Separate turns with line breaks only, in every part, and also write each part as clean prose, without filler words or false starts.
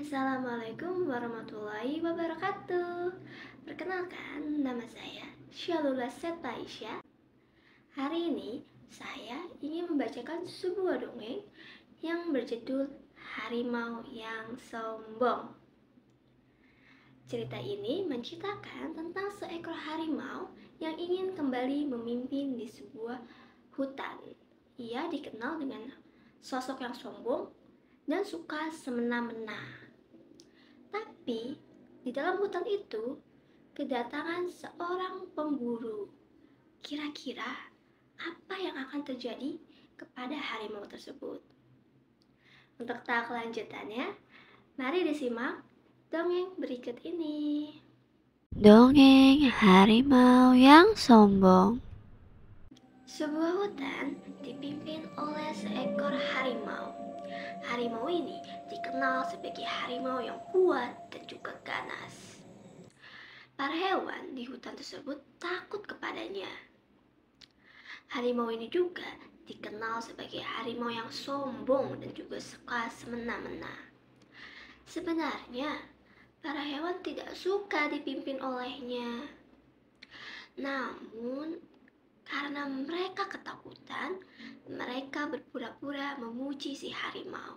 Assalamualaikum warahmatullahi wabarakatuh. Perkenalkan, nama saya Syalula Setaisya. Hari ini saya ingin membacakan sebuah dongeng yang berjudul Harimau yang Sombong. Cerita ini menceritakan tentang seekor harimau yang ingin kembali memimpin di sebuah hutan. Ia dikenal dengan sosok yang sombong dan suka semena-mena. Tapi di dalam hutan itu kedatangan seorang pemburu. Kira-kira apa yang akan terjadi kepada harimau tersebut? Untuk tahu kelanjutannya, mari disimak dongeng berikut ini.
Dongeng Harimau yang Sombong.
Sebuah hutan dipimpin oleh seekor harimau. Harimau ini dikenal sebagai harimau yang kuat dan juga ganas. Para hewan di hutan tersebut takut kepadanya. Harimau ini juga dikenal sebagai harimau yang sombong dan juga suka semena-mena. Sebenarnya, para hewan tidak suka dipimpin olehnya. Namun, karena mereka ketakutan, mereka berpura-pura memuji si harimau.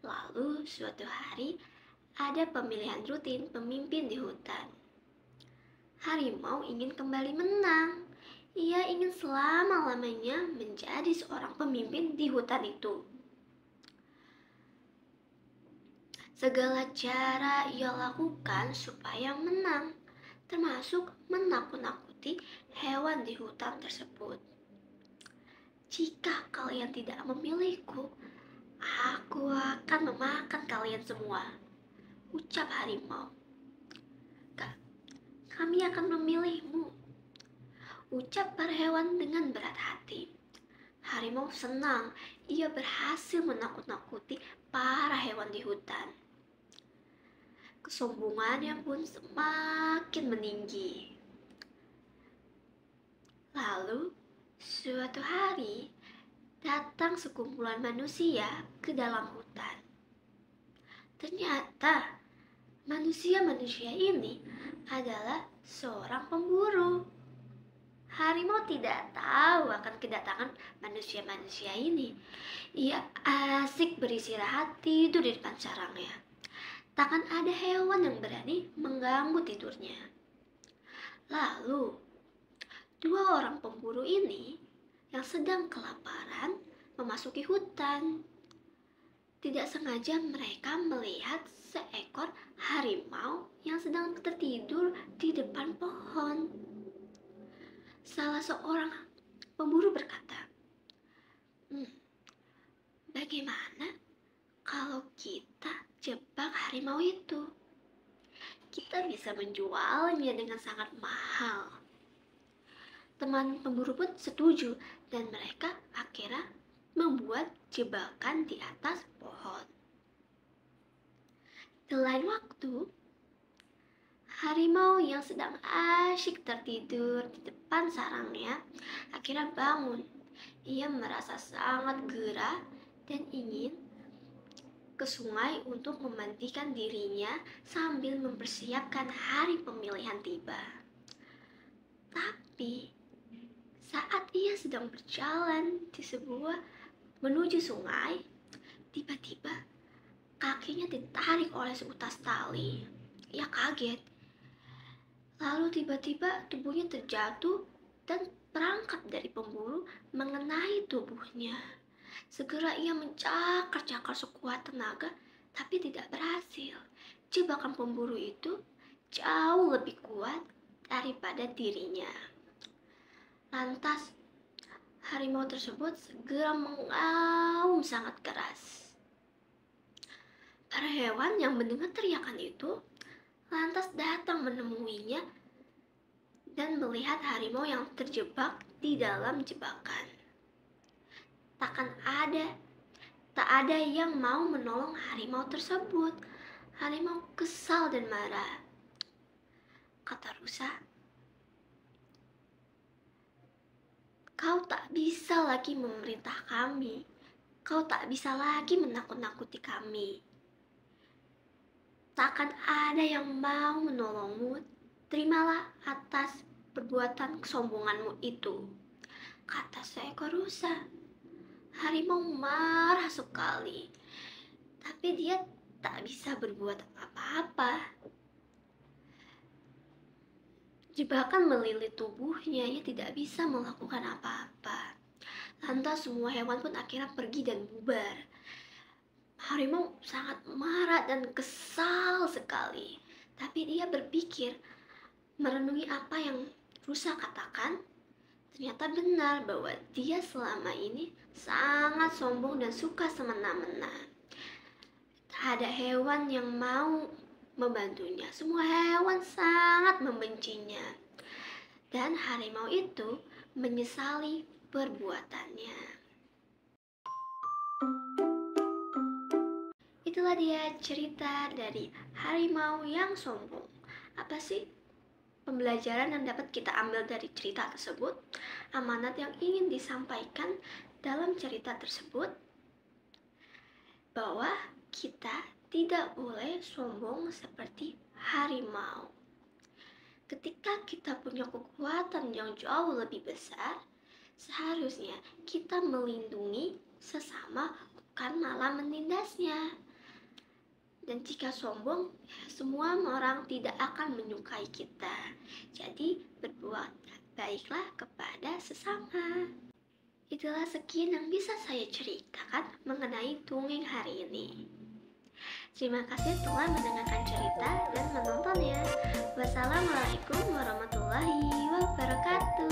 Lalu suatu hari ada pemilihan rutin pemimpin di hutan. Harimau ingin kembali menang. Ia ingin selama-lamanya menjadi seorang pemimpin di hutan itu. Segala cara ia lakukan supaya menang, termasuk menakut-nakuti hewan di hutan tersebut. Jika kalian tidak memilihku, aku akan memakan kalian semua, ucap harimau. Kami akan memilihmu, ucap para hewan dengan berat hati. Harimau senang ia berhasil menakut-nakuti para hewan di hutan. Kesombongannya pun semakin meninggi. Lalu, suatu hari datang sekumpulan manusia ke dalam hutan. Ternyata manusia-manusia ini adalah seorang pemburu. Harimau tidak tahu akan kedatangan manusia-manusia ini. Ia asik beristirahat tidur di depan sarangnya. Takkan ada hewan yang berani mengganggu tidurnya. Lalu, dua orang pemburu ini yang sedang kelaparan memasuki hutan. Tidak sengaja mereka melihat seekor harimau yang sedang tertidur di depan pohon. Salah seorang pemburu berkata, bagaimana kalau kita jebak harimau itu? Kita bisa menjualnya dengan sangat mahal. Teman pemburu pun setuju dan mereka akhirnya membuat jebakan di atas pohon. Di lain waktu, harimau yang sedang asyik tertidur di depan sarangnya akhirnya bangun. Ia merasa sangat gerah dan ingin ke sungai untuk memandikan dirinya sambil mempersiapkan hari pemilihan tiba. Tapi saat ia sedang berjalan menuju sungai, tiba-tiba kakinya ditarik oleh seutas tali. Ia kaget. Lalu tiba-tiba tubuhnya terjatuh dan perangkap dari pemburu mengenai tubuhnya. Segera ia mencakar-cakar sekuat tenaga, tapi tidak berhasil. Jebakan pemburu itu jauh lebih kuat daripada dirinya. Lantas, harimau tersebut segera mengaum sangat keras. Para hewan yang mendengar teriakan itu lantas datang menemuinya dan melihat harimau yang terjebak di dalam jebakan. Tak ada yang mau menolong harimau tersebut. Harimau kesal dan marah. Kata rusa, kau tak bisa lagi memerintah kami. Kau tak bisa lagi menakut-nakuti kami. takkan ada yang mau menolongmu. Terimalah atas perbuatan kesombonganmu itu, kata seekor rusa. Harimau marah sekali, tapi dia tak bisa berbuat apa-apa. Jebakan melilit tubuhnya, ia tidak bisa melakukan apa-apa. Lantas semua hewan pun akhirnya pergi dan bubar. Harimau sangat marah dan kesal sekali. Tapi dia berpikir, merenungi apa yang rusa katakan, ternyata benar bahwa dia selama ini sangat sombong dan suka semena-mena. Tak ada hewan yang mau membantunya. Semua hewan sangat membencinya. Dan harimau itu menyesali perbuatannya. Itulah dia cerita dari harimau yang sombong. Apa sih pembelajaran yang dapat kita ambil dari cerita tersebut? Amanat yang ingin disampaikan dalam cerita tersebut bahwa kita tidak boleh sombong seperti harimau. Ketika kita punya kekuatan yang jauh lebih besar, seharusnya kita melindungi sesama, bukan malah menindasnya. Dan jika sombong, semua orang tidak akan menyukai kita. Jadi berbuat baiklah kepada sesama. Itulah sekian yang bisa saya ceritakan mengenai dongeng hari ini. Terima kasih telah mendengarkan cerita dan menontonnya. Wassalamualaikum warahmatullahi wabarakatuh.